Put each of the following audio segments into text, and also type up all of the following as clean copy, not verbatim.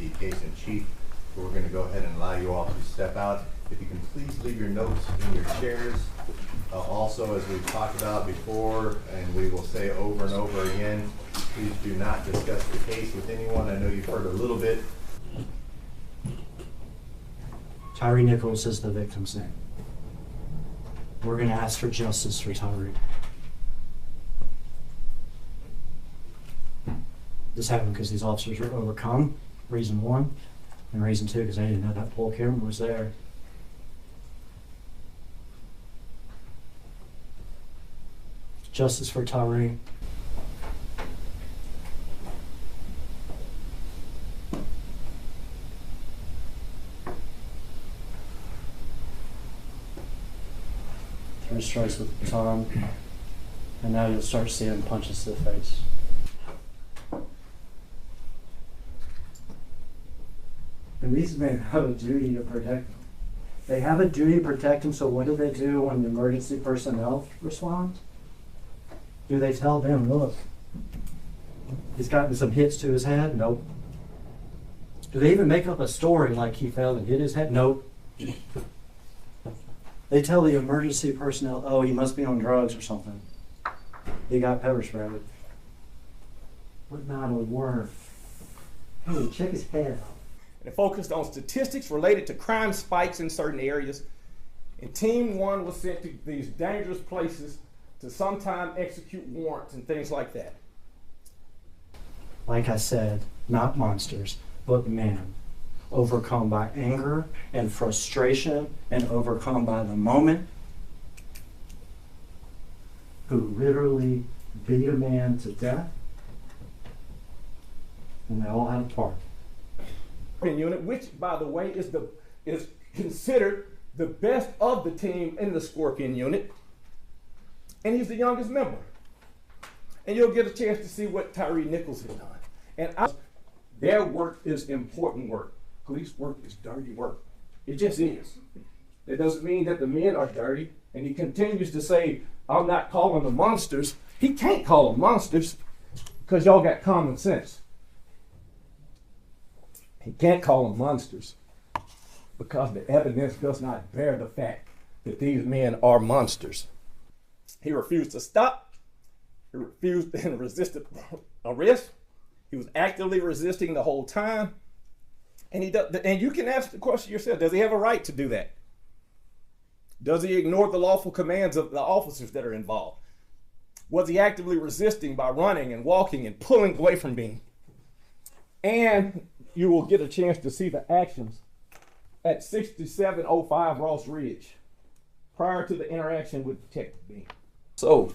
the case in chief. So we're going to go ahead and allow you all to step out. If you can please leave your notes in your chairs. Also, as we've talked about before, and we will say over and over again, please do not discuss the case with anyone. I know you've heard a little bit. Tyre Nichols is the victim's name. We're going to ask for justice for Tyre. This happened because these officers were overcome, reason one, and reason two, because they didn't know that pole camera was there. Justice for Tyre. Three strikes with the baton, and now you'll start seeing punches to the face. And these men have a duty to protect them. They have a duty to protect them, so what do they do when the emergency personnel responds? Do they tell them, look, he's gotten some hits to his head? Nope. Do they even make up a story like he fell and hit his head? Nope. They tell the emergency personnel, oh, he must be on drugs or something. He got pepper sprayed. What not a word. Oh, check his head out. It focused on statistics related to crime spikes in certain areas. And Team 1 was sent to these dangerous places to sometime execute warrants and things like that. Like I said, not monsters, but men. Overcome by anger and frustration and overcome by the moment, who literally beat a man to death, and they all had a part. Unit, which by the way is considered the best of the team in the Scorpion unit, and he's the youngest member. And you'll get a chance to see what Tyre Nichols has done. And their work is important work. Police work is dirty work. It just is. It doesn't mean that the men are dirty. And he continues to say, I'm not calling them monsters. He can't call them monsters because y'all got common sense. He can't call them monsters because the evidence does not bear the fact that these men are monsters. He refused to stop. He refused and resisted arrest. He was actively resisting the whole time. And you can ask the question yourself, does he have a right to do that? Does he ignore the lawful commands of the officers that are involved? Was he actively resisting by running and walking and pulling away from me? And you will get a chance to see the actions at 6705 Ross Ridge prior to the interaction with Detective Bean. So,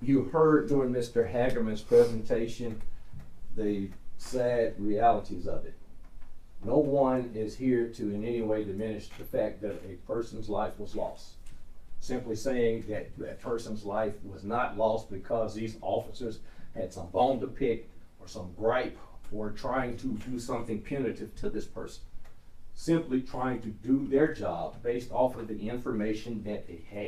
you heard during Mr. Hagerman's presentation the sad realities of it. No one is here to in any way diminish the fact that a person's life was lost. Simply saying that that person's life was not lost because these officers had some bone to pick or some gripe or trying to do something punitive to this person. Simply trying to do their job based off of the information that they had.